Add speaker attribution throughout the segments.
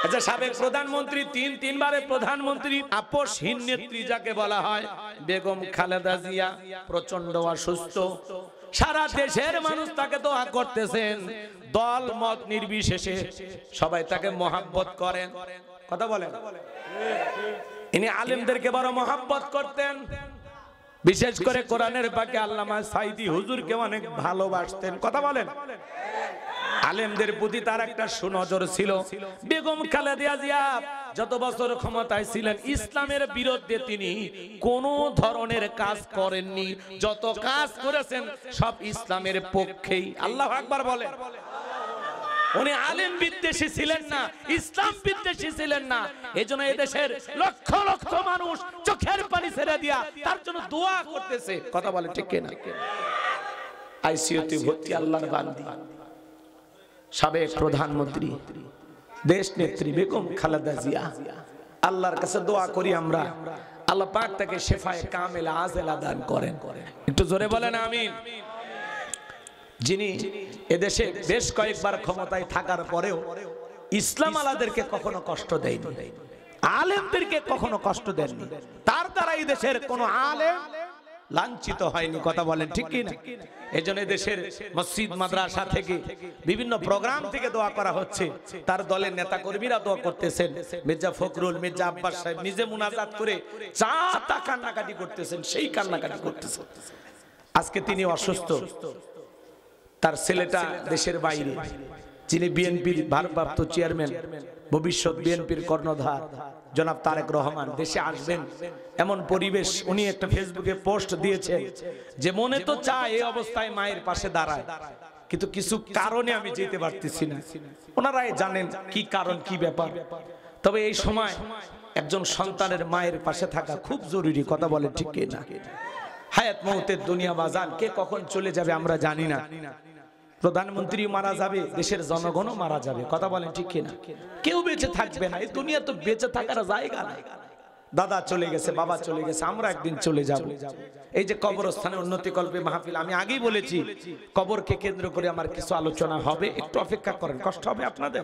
Speaker 1: আচ্ছা, সাবেক প্রধানমন্ত্রী তিনবারে প্রধানমন্ত্রী, আপসহীন নেত্রী যাকে বলা হয়, বেগম খালেদা জিয়া প্রচন্ড অসুস্থ। সারা দেশের মানুষ তাকে দোয়া করতেছেন, দল মত নির্বিশেষে সবাই তাকে মহাব্বত করেন। কথা বলেন। ইনি আলেমদেরকে বড় মহাব্বত করতেন, বিশেষ করে কোরআনের পাকে আল্লামা সাইদি হুজুরকে অনেক ভালোবাসতেন। কথা বলেন। আলেমদের প্রতি তার একটা সুনজর ছিল। বেগম খালেদা জিয়া যত বছর ক্ষমতায় ছিলেন, ইসলামের বিরুদ্ধে তিনি কোন ধরনের কাজ করেননি। যত কাজ করেছেন সব ইসলামের পক্ষেই। আল্লাহু আকবার বলেন। উনি আলেম বিদ্বেষী ছিলেন না, ইসলাম বিদ্বেষী ছিলেন না। এজন্য এদেশের লক্ষ লক্ষ মানুষ চোখের পানি ছেড়ে দিয়া তার জন্য দোয়া করতেছে। কথা বলে ঠিক কিনা? আইসিইউতে ভর্তি আল্লাহর বান্দি, সাবেক প্রধানমন্ত্রী, দেশ নেত্রী বেগম খালেদা জিয়া। আল্লাহর কাছে দোয়া করি আমরা, আল্লাহ পাক তাকে শিফায়ে কামিলা আজেলা দান করেন। একটু জোরে বলেন আমিন। যিনি এদেশে বেশ কয়েকবার ক্ষমতায় থাকার পরেও ইসলাম আলাদেরকে কখনো কষ্ট দেয়নি, আলেমদেরকে কখনো কষ্ট দেননি, তার দ্বারা এই দেশের কোন আলেম লাঞ্ছিত হয়নি। কথা বলেন ঠিক কি না? এজন্য দেশের মসজিদ মাদ্রাসা থেকে বিভিন্ন প্রোগ্রাম থেকে দোয়া করা হচ্ছে। তার দলের নেতা কর্মীরা দোয়া করতেছেন। মির্জা ফখরুল, মির্জা আব্বাস সাহেব নিজে মুনাজাত করে যা তা কান্নাকাটি করতেছেন, সেই কান্নাকাটি করতেছেন। আজকে তিনি অসুস্থ, তার ছেলেটা দেশের বাইরে, যিনি বিএনপির ভারপ্রাপ্ত চেয়ারম্যান, ভবিষ্যৎ বিএনপির কর্ণধার জনাব তারেক রহমান দেশে আসবেন এমন পরিবেশ। উনি একটা ফেসবুকে পোস্ট দিয়েছেন যে মনে তো চায় এই অবস্থায় মায়ের পাশে দাঁড়ায়, কিন্তু কিছু কারণে আমি যেতে পারতেছি না। ওনারাই জানেন কি কারণ, কি ব্যাপার। তবে এই সময় একজন সন্তানের মায়ের পাশে থাকা খুব জরুরি। কথা বলে ঠিক না? হায়াত মৌতের দুনিয়া বাজান, কে কখন চলে যাবে আমরা জানি না। প্রধানমন্ত্রী মারা যাবে, দেশের জনগণও মারা যাবে। কথা বলেন ঠিক কিনা? কেউ বেঁচে থাকবে না। এই দুনিয়া তো বেঁচে থাকার জায়গা নাই। দাদা চলে গেছে, বাবা চলে গেছে, আমরা একদিন চলে যাব। এই যে কবরস্থানে উন্নতিকল্পে মাহফিল, আমি আগেই বলেছি কবরকে কেন্দ্র করে আমার কিছু আলোচনা হবে, একটু অপেক্ষা করেন। কষ্ট হবে আপনাদের?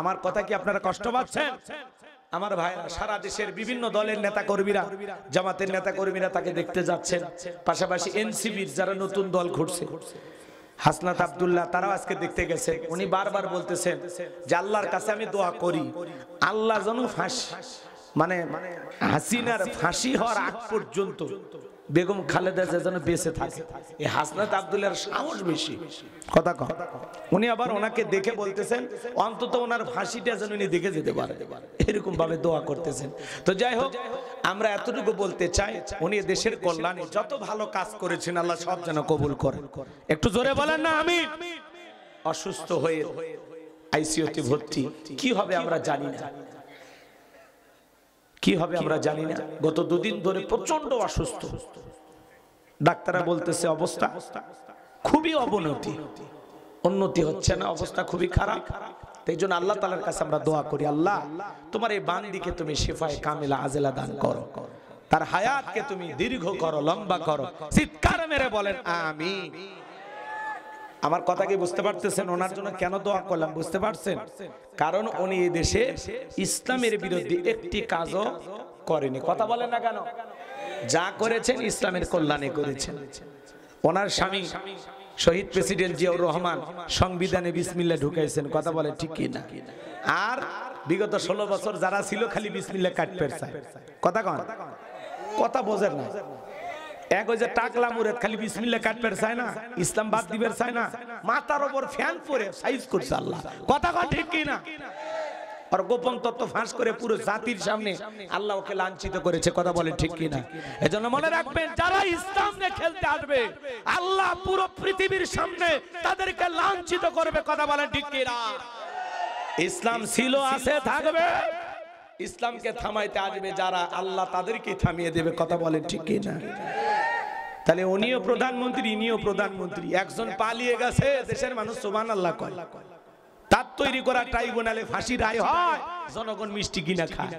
Speaker 1: আমার কথা কি আপনারা কষ্ট পাচ্ছেন? আমার ভাইরা, সারা দেশের বিভিন্ন দলের নেতা কর্মীরা, জামাতের নেতা কর্মীরা তাকে দেখতে যাচ্ছেন। পাশাপাশি এনসিবির যারা নতুন দল ঘুরছে, হাসনাত আব্দুল্লাহ, তারাও আজকে দেখতে গেছে। উনি বারবার বলতেছেন যে আল্লাহর কাছে আমি দোয়া করি, আল্লাহ যেন মানে হাসিনার ফাঁসি হওয়ার আগ পর্যন্ত বেগম খালেদা জিয়া যেন বেঁচে থাকে। এই হাসনাত আব্দুল্লাহর সাহস বেশি। কথা কম। উনি আবার ওনাকে দেখে বলতেছেন অন্তত ওনার ফাঁসিটা যেন উনি দেখে যেতে পারে, এরকম ভাবে দোয়া করতেছেন। তো যাই হোক, আমরা এতটুকু বলতে চাই, উনি দেশের কল্যাণে যত ভালো কাজ করেছেন আল্লাহ সব যেন কবুল করেন। একটু জোরে বলেন না আমিন। অসুস্থ হয়ে আইসিইউতে ভর্তি, কি হবে আমরা জানি না, কি হবে আমরা জানি না। গত দুদিন ধরে প্রচন্ড অসুস্থ। ডাক্তাররা বলতেছে অবস্থা খুবই অবনতি, উন্নতি হচ্ছে না, অবস্থা খুবই খারাপ। তাই জন্য আল্লাহ তাআলার কাছে আমরা দোয়া করি, আল্লাহ তোমার এই বান্দিকে তুমি শিফায়ে কামিলা আজেলা দান করো, তার হায়াতকে তুমি দীর্ঘ করো, লম্বা করো। চিৎকার মেরে বলেন আমিন। আমার কথা কি বুঝতে পারতেছেন? ওনার জন্য কেন দোয়া করলাম বুঝতে পারছেন? কারণ উনি এই দেশে ইসলামের বিরুদ্ধে একটি কাজও করেনি। কথা বলেন না কেন? যা করেছেন ইসলামের কল্যাণে করেছেন। ওনার স্বামী শহীদ প্রেসিডেন্ট জিয়াউর রহমান সংবিধানে বিসমিল্লাহ ঢুকাইছেন। কথা বলে ঠিক কি না? আর বিগত 16 বছর যারা ছিল খালি বিসমিল্লাহ কাটতে চায়। কথা কন, কথা বোঝেন না। এক ওই যে টাকলা মুরেদ খালি বিসমিল্লাহ কাটতে চায় না, ইসলাম বাদ দিবে চায় না, মাথার উপর ফ্যান পরে সাইজ করছে আল্লাহ। কথা কন ঠিক কি না? আর গোপন তত্ত্ব ফাঁস করে পুরো জাতির সামনে আল্লাহ ওকে লাঞ্ছিত করেছে। কথা বলে ঠিক কি না? এজন্য মনে রাখবেন, যারা ইসলাম নিয়ে খেলতে আসবে আল্লাহ পুরো পৃথিবীর সামনে তাদেরকে লাঞ্ছিত করবে। কথা বলে ঠিক কি না? ইসলাম ছিল, আছে, থাকবে। ইসলামকে থামাইতে আসবে যারা, আল্লাহ তাদেরকে থামিয়ে দেবে। কথা বলে ঠিক কি না? তাহলে উনিও প্রধানমন্ত্রী, ইনিও প্রধানমন্ত্রী। একজন পালিয়ে গেছে, দেশের মানুষ সুবহানাল্লাহ কয়। তার তৈরি করা ট্রাইব্যুনালে ফাঁসি রায় হয়, জনগণ মিষ্টি কিনা খায়।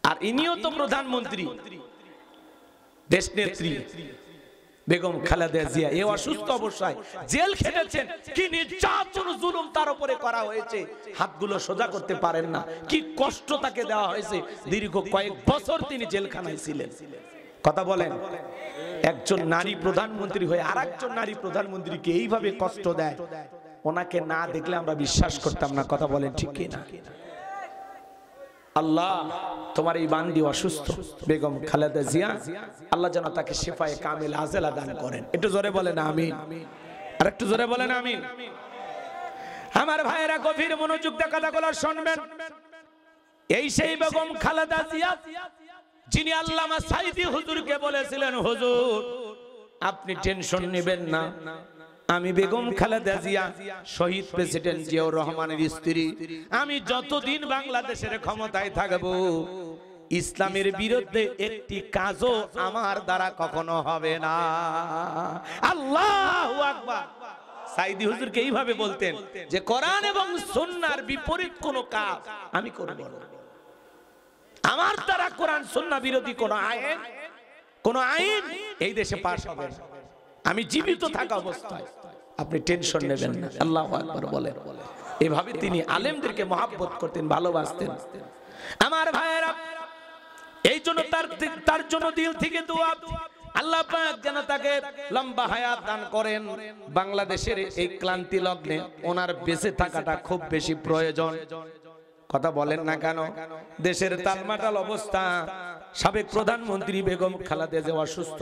Speaker 1: আর ইনিও তো প্রধানমন্ত্রী, দেশ নেত্রী, বেগম খালেদা জিয়া এই অসুস্থ অবস্থায় জেল খেটেছেন, কি নির্যাতন জুলুম তার উপরে করা হয়েছে, হাতগুলো সোজা করতে পারেন না, কি কষ্ট তাকে দেওয়া হয়েছে, দীর্ঘ কয়েক বছর তিনি জেলখানায় ছিলেন। কথা বলেন, একজন নারী প্রধানমন্ত্রী হয়ে আরেকজন নারী প্রধানমন্ত্রীকে এইভাবে কষ্ট দেয়, ওনাকে না দেখলে আমরা বিশ্বাস করতাম না। কথা বলেন ঠিক কি না? আল্লাহ তোমার এই বান্দি অসুস্থ বেগম খালেদা জিয়া, আল্লাহ যেন তাকে শিফায়ে কামিল আজেলা দান করেন। একটু জোরে বলেন আমিন, আর একটু জোরে বলেন আমিন। আমার ভাইয়েরা গভীর মনোযোগ দিয়ে কথাগুলো শুনবেন। এই সেই বেগম খালেদা জিয়া যিনি আল্লামা সাইদি হুজুরকে বলেছিলেন, হুজুর আপনি টেনশন নেবেন না, আমি বেগম খালেদা জিয়া শহীদ প্রেসিডেন্ট জিয়াউর রহমানের স্ত্রী, আমি যতদিন বাংলাদেশের ক্ষমতায় থাকব ইসলামের বিরুদ্ধে একটি কাজও আমার দ্বারা কখনো হবে না। আল্লাহু আকবার। সাইদি হুজুরকে এইভাবে বলতেন যে কোরআন এবং সুন্নাহর বিপরীত কোন কাজ আমি করব না, আমার দ্বারা কোরআন সুন্নাহ বিরোধী কোন আইন এই দেশে পাস হবে না, আমি জীবিত থাকা অবস্থায়, আপনি টেনশন নেবেন না। আল্লাহু আকবার বলেন। এভাবে তিনি আলেমদেরকে মহব্বত করতেন, ভালোবাসতেন। আমার ভাইয়েরা, এই জন্য তার জন্য দিল থেকে দোয়া, আল্লাহ পাক যেন তাকে লম্বা হায়াত দান করেন। বাংলাদেশের এই ক্লান্তি লগ্নে ওনার বেঁচে থাকাটা খুব বেশি প্রয়োজন। কথা বলেন না কেন? দেশের তালমাটাল অবস্থা, সাবেক প্রধানমন্ত্রী বেগম খালেদা জিয়া অসুস্থ,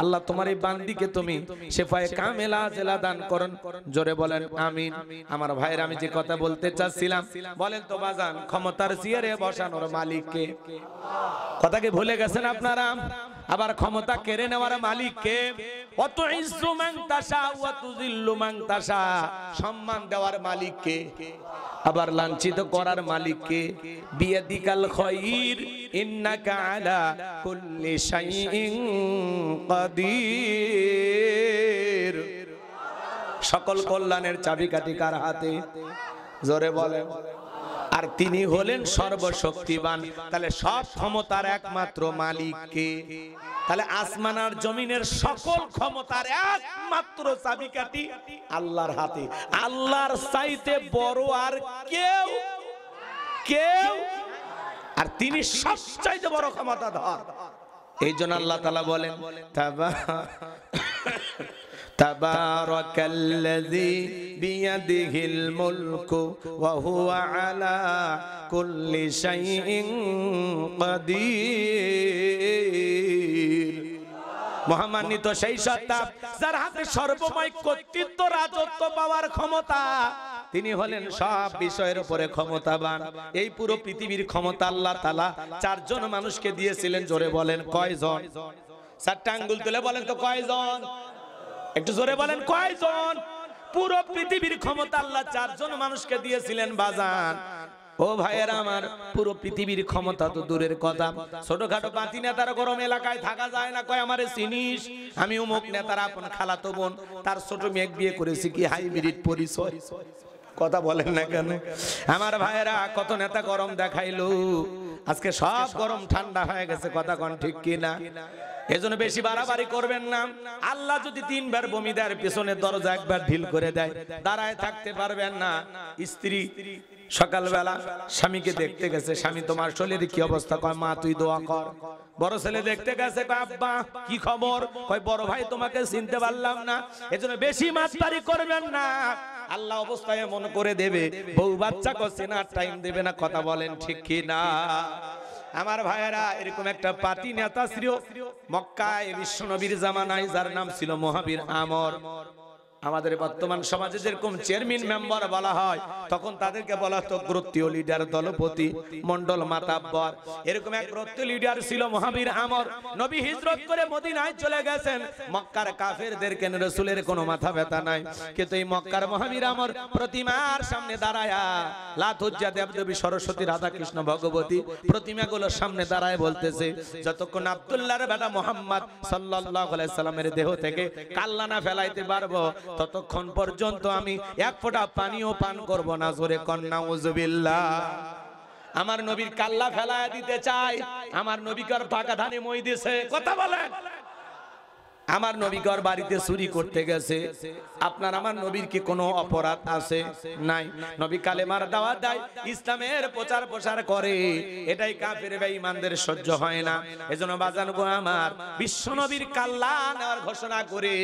Speaker 1: আল্লাহ তোমার এই বান্দিকে তুমি শিফায়ে কামিলা আজেলা দান করুন। জোরে বলেন আমিন। আমার ভাইরা, আমি যে কথা বলতে চাচ্ছিলাম, বলেন তো বাজান, ক্ষমতার চেয়ারে বসানোর মালিক কে? কথাকে ভুলে গেছেন আপনারা? আবার ক্ষমতা কেড়ে নেওয়ার মালিক কে? অত ইজ্জু মান তাশা ওয়া তুযিল্লু মান তাশা, সম্মান দেওয়ার মালিক কে? আবার লাঞ্ছিত করার মালিক কে? বিয়াদিকাল খায়র ইন্নাকা আলা কুল্লি শাইইন কাদির। সকল কল্যাণের চাবিকাঠি কার হাতে? জোরে বলেন। আর তিনি হলেন সর্বশক্তিমান। তাহলে সব ক্ষমতার একমাত্র মালিক কে? তাহলে আসমান আর জমিনের সকল ক্ষমতার একমাত্র চাবিকাঠি আল্লাহর হাতে। আল্লাহর চাইতে বড় আর কেউ আর তিনি সবচাইতে বড় ক্ষমতাধর। এই জন্য আল্লাহ তাআলা বলেন, তাবারাকাল্লাযী বিয়াদিহিল মুলকু ওয়া হুয়া আলা কুল্লি শাইইন কাদির। মহামান্বিত সেই সত্তা যার হাতে সর্বময় কর্তৃত্ব, রাজত্ব পাওয়ার ক্ষমতা, তিনি হলেন সব বিষয়ের উপরে ক্ষমতাবান। এই পুরো পৃথিবীর ক্ষমতা আল্লাহ তাআলা চারজন মানুষকে দিয়েছিলেন। জোরে বলেন কয়জন? চারটা আঙ্গুল তুলে বলেন তো কয়জন? একটু জোরে বলেন কয়জন? পুরো পৃথিবীর ক্ষমতা আল্লাহ চারজন মানুষকে দিয়েছিলেন বাজান। ও ভাইয়েরা আমার, পুরো পৃথিবীর ক্ষমতা তো দূরের কথা, ছোটখাটো পাতি নেতার গরম এলাকায় থাকা যায় না। কয় আমারে চিনিস? আমি অমুক নেতার আপন খালাতো বোন, তার ছোট মেয়ে বিয়ে করেছি, কি হাইব্রিড পরিচয়। কথা বলেন না কেন? আমার ভাইয়েরা, কত নেতা গরম দেখাইলো, আজকে সব গরম ঠান্ডা হয়ে গেছে। কথা কোন ঠিক কিনা? এজন্য বেশি বাড়াবাড়ি করবেন না। আল্লাহ যদি তিনবার বমি দেয়, পিছনে দরজা একবার ঢিল করে দেয়, দাঁড়ায় থাকতে পারবেন না। স্ত্রী সকালবেলা স্বামীকে দেখতে গেছে, স্বামী তোমার শরীরের কি অবস্থা? কয় মা তুই দোয়া কর। বড় ছেলে দেখতে গেছে, কয় আব্বা কি খবর? কয় বড় ভাই তোমাকে চিনতে পারলাম না। এজন্য বেশি মাতবাড়ি করবেন না, আল্লাহ অবস্থায় মনে করে দেবে। বউ বাচ্চা করছে না, টাইম দেবে না। কথা বলেন ঠিক কি না? আমার ভাইয়েরা, এরকম একটা পাতি নেতা ছিল মক্কায় বিশ্ব নবীর জামানায়, যার নাম ছিল মহাবীর আমর। আমাদের বর্তমান সমাজে যেরকম চেয়ারম্যান মেম্বার বলা হয়, তখন তাদেরকে বলা হতো গোত্রীয় লিডার, দলপতি, মন্ডল মাতাব্বর। এরকম এক গোত্রীয় লিডার ছিল মহাবীর আমর। নবী হিজরত করে মদিনায় চলে গেছেন। মক্কার কাফেরদেরকে রাসূলের কোনো মাথা ব্যথা নাই, কিন্তু এই মক্কার মহাবীর আমর প্রতিমার সামনে দাঁড়ায়া, লাত উজ্জা, দেবদেবী, সরস্বতী, রাধা কৃষ্ণ, ভগবতী প্রতিমাগুলোর সামনে দাঁড়ায় বলতেছে, যতক্ষণ আব্দুল্লাহর বেটা মুহাম্মদ সাল্লাল্লাহু আলাইহি সাল্লামের দেহ থেকে কাল্লা না ফেলাইতে পারবো, ততক্ষণ পর্যন্ত আমি এক ফোঁটা পানিও পান করব না। জোরে কন্যা উযুবিল্লাহ। আমার নবীর কাল্লা ফেলায় দিতে চাই, আমার নবীকার পাকা ধানে মই দিছে। কথা বলেন। আমার নবী ঘর বাড়িতে চুরি করতে গেছে, আপনার আমার নবীর কি কোনো অপরাধ আছে? নাই। নবী কালেমার দাওয়াত দেয়, ইসলামের প্রচার প্রসার করে, এটাই কাফের বেঈমানদের সহ্য হয় না। এজন্য বাজান গো আমার, বিশ্ব নবীর কাল্লা নেওয়ার ঘোষণা করে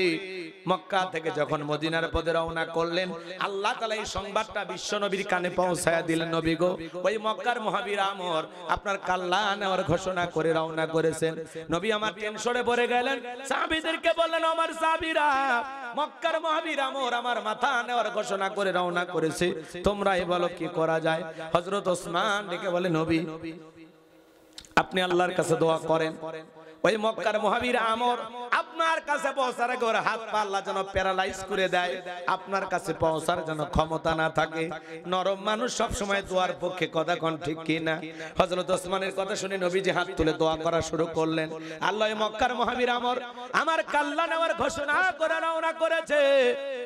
Speaker 1: মক্কা থেকে যখন মদিনার পথে রওনা করলেন, আল্লাহ তাআলা এই সংবাদটা বিশ্ব নবীর কানে পৌঁছায়া দিলেন। নবী গো, ওই মক্কার মহাবীর আমর আপনার কাল্লা নেওয়ার ঘোষণা করে রওনা করেছেন। নবী আমার টেনশনে পড়ে গেলেন, সাহাবীদেরকে বললেন, আমার সাহাবীরা, মক্কার মহাবীর আমর আমার মাথা নেওয়ার ঘোষণা করে রওনা করেছে, তোমরাই বলো কি করা যায়। হযরত ওসমান ডেকে বলে, নবী আপনি আল্লাহর কাছে দোয়া করেন, ওই মক্কার মহাবীর আমর আপনার কাছে পৌঁছার আগে ওর হাত পা আল্লাহ যেন প্যারালাইজ করে দেয়, আপনার কাছে পৌঁছার যেন ক্ষমতা না থাকে। নরম মানুষ সব সময় দোয়ার পক্ষে, কথা কোন ঠিক কি না? হযরত ওসমানের কথা শুনে নবীজি হাত তুলে দোয়া করা শুরু করলেন। আল্লাহ মক্কার মহাবীর আমর আমার কাল্লা নেওয়ার ঘোষণা করে রওনা করেছে,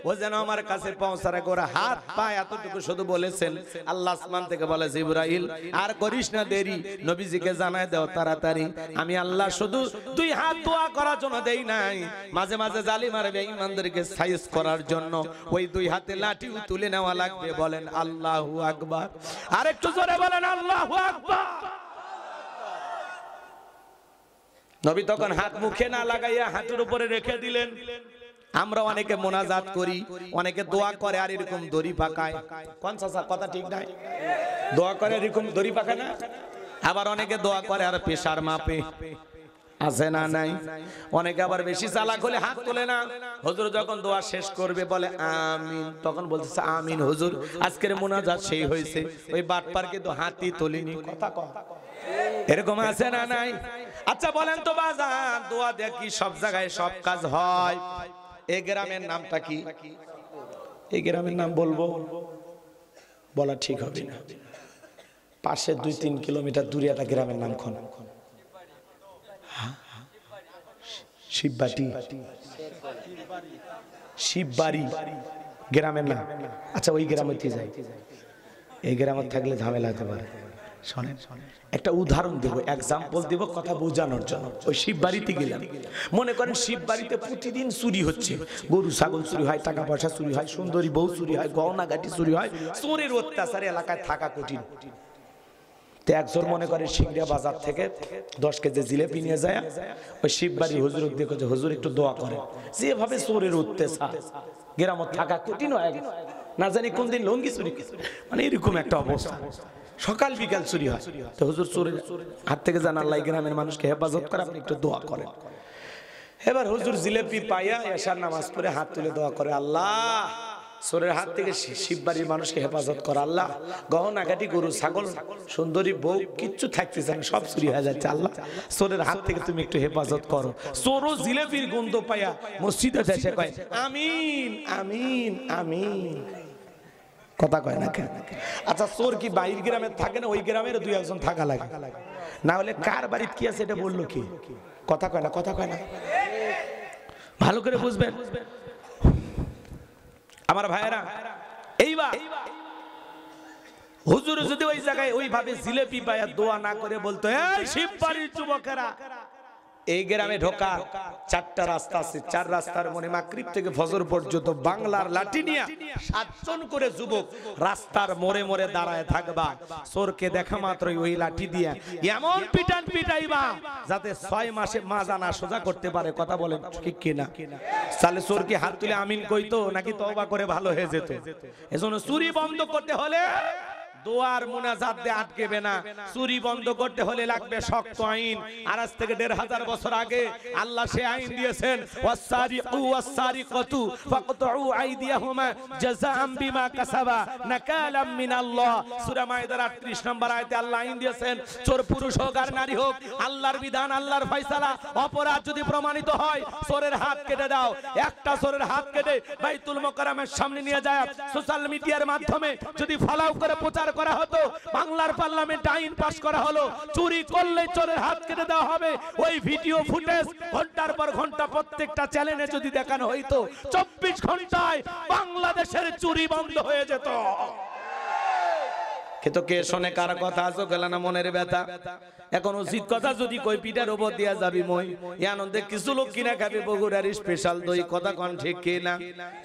Speaker 1: ও যেন আমার কাছে পৌঁছার আগে ওর হাত পা এতটুকু শুধু বলেছেন। আল্লাহ আসমান থেকে বলে, জিবরাইল আর করিস না দেরি, নবীজিকে জানায় দাও তাড়াতাড়ি। আমি আল্লাহ শুধু দুই হাত দোয়া করার জন্য দেই নাই, মাঝে মাঝে জালিম আর বেঈমানদেরকে সাইজ করার জন্য ওই দুই হাতে লাঠি তুলে নেওয়া লাগবে। বলেন আল্লাহু আকবার, আর একটু জোরে বলেন আল্লাহু আকবার। নবী তখন হাত মুখে না লাগাইয়া হাতের উপরে রেখে দিলেন। আমরা অনেকে মোনাজাত করি, অনেকে দোয়া করে আর এরকম দড়ি পাকায়। কোন চাচা কথা ঠিক নাই? দোয়া করে এরকম দড়ি পাকায় না? আবার অনেকে দোয়া করে আর প্রেসার মাপে, আছে না নাই? অনেকে আবার বেশি চালাক হলে হাত তোলে না। হুজুর যখন দোয়া শেষ করবে বলে আমিন, তখন বলতেছে আমিন হুজুর আজকের মোনাজাত সেই হয়েছে। ওই বাটপার কিন্তু হাতই তোলেনি, কথা কয় এরকম আছে না নাই? আচ্ছা বলেন তো বাজান, দোয়া দেখি সব জায়গায় সব কাজ হয়। এই গ্রামের নামটা কি? এই গ্রামের নাম বলবো? বলা ঠিক হবে না। পাশে 2-3 কিলোমিটার দূরে একটা গ্রামের নাম কোন? শিববাটি, শিববাড়ি গ্রামের নাম। আচ্ছা ওই গ্রামে যাই, এই গ্রামে থাকলে ঝামেলা হতে পারে। শোনেন, একটা উদাহরণ দেব, এক্সাম্পল দেব কথা বোঝানোর জন্য। ওই শিববাড়িতে গেলাম, মনে করেন শিববাড়িতে প্রতিদিন চুরি হচ্ছে, গরু ছাগল চুরি হয়, টাকা পয়সা চুরি হয়, সুন্দরী বউ চুরি হয়, গহনাগাটি চুরি হয়, চোরের অত্যাচারে এলাকায় থাকা কঠিন। তো একজন মনে করে সিংড়া বাজার থেকে 10 কেজি জিলেপি নিয়ে যায়, ওই শিববাড়ি হুজুর দেখো যে হুজুর একটু দোয়া করেন, যেভাবে চোরের অত্যাচার গ্রামে থাকা কঠিন হয়ে গেছে। না জানি কোন দিন লঙ্গি চুরি, মানে এরকম একটা অবস্থা, সকাল বিকাল চুরি হয়। তো হুজুর চোরের হাত থেকে জান আল্লাহ গ্রামের মানুষকে হেফাজত করে, আপনি একটু দোয়া করেন। এবার হুজুর জিলেপি পাইয়া এশার নামাজ পড়ে হাত তুলে দোয়া করে, আল্লাহ চোরের হাত থেকে শিববাড়ির মানুষকে হেফাজত কর, আল্লাহ গহনাগাটি গরু ছাগল সুন্দরী বউ কিচ্ছু থাকতেছে না, সব চুরি হয়ে যাচ্ছে, আল্লাহ চোরের হাত থেকে তুমি একটু হেফাজত করো। চোরও জিলেপির গন্ধ পাইয়া মসজিদে এসে কয় আমিন আমিন আমিন, কথা কয় না কেন? আচ্ছা চোর কি বাইরের গ্রামে থাকে না? ওই গ্রামের 2-1 থাকা লাগে, না হলে কার বাড়িতে কি আছে এটা বললো কি? কথা কয় না, কথা কয় না, ভালো করে বুঝবেন আমার ভাইয়েরা। এইবার হুজুর যদি ওই জায়গায় ওইভাবে জিলেপি পায়া দোয়া না করে বলতো, এই শিববাড়ির যুবকেরা, এই গ্রামে ঢোকা 4টা রাস্তা আছে, 4 রাস্তার মনে মাগরিব থেকে ফজর পর্যন্ত বাংলার লাঠি নিয়ে 7 জন করে যুবক রাস্তার মোড়ে মোড়ে দাঁড়ায় থাকবা, চোরকে দেখা মাত্রই ওই লাঠি দিয়ে এমন পিটান পিটাইবা যাতে 6 মাসে মাজা না সোজা করতে পারে। কথা বলেন ঠিক কিনা? তাহলে চোর কি হাত তুলে আমিন কইতো নাকি তওবা করে ভালো হয়ে যেত? এজন্য চুরি বন্ধ করতে হলে দোয়ার মুনাজাত দিয়ে আটকেবে না, চুরি বন্ধ করতে হলে লাগবে শক্ত আইন। আর আজ থেকে 1500 বছর আগে আল্লাহ সে আইন দিয়েছেন, ওয়াসারিকু ওয়াসারিকাতু ফাকতউ আইদিয়াহুমা জাযাআম বিমা কাসাবা নাকালাম মিনাল্লাহ। সূরা মাইদার 38 নম্বর আয়াতে আল্লাহ আইন দিয়েছেন, চোর পুরুষ হোক আর নারী হোক, আল্লাহর বিধান, আল্লাহর ফয়সালা, অপরাধ যদি প্রমাণিত হয় চোরের হাত কেটে দাও। একটা চোরের হাত কেটে বাইতুল মুকাররমের সামনে নিয়ে যায় সোশ্যাল মিডিয়ার মাধ্যমে যদি ফলাও করে প্রচার করা হতো, বাংলার পার্লামেন্ট আইন পাস করা হলো, চুরি করলে চোরের হাত কেটে দেওয়া হবে। ওই ভিডিও ফুটেজ ঘন্টার পর ঘন্টা প্রত্যেকটা চ্যানেলে যদি দেখানো হইতো, 24 ঘন্টায় বাংলাদেশের চুরি বন্ধ হয়ে যেত। কিন্তু কে শোনে কার কথা আছো গেল না মনের ব্যথা। এখন উচিত কথা যদি কই পিঠার উপর দিয়া যাবি মই এই আনন্দে কিছু লোক কিনা খাবি বগুড়ার স্পেশাল দই, কথা কোন ঠিক কিনা?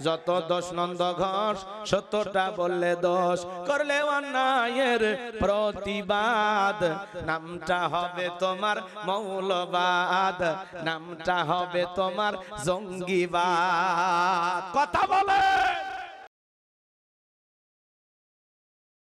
Speaker 1: যত দোষ নন্দ ঘোষ 70টা বললে দোষ, করলে অন্যায়ের প্রতিবাদ, নামটা হবে তোমার মৌলবাদ, নামটা হবে তোমার জঙ্গিবাদ। কথা বলে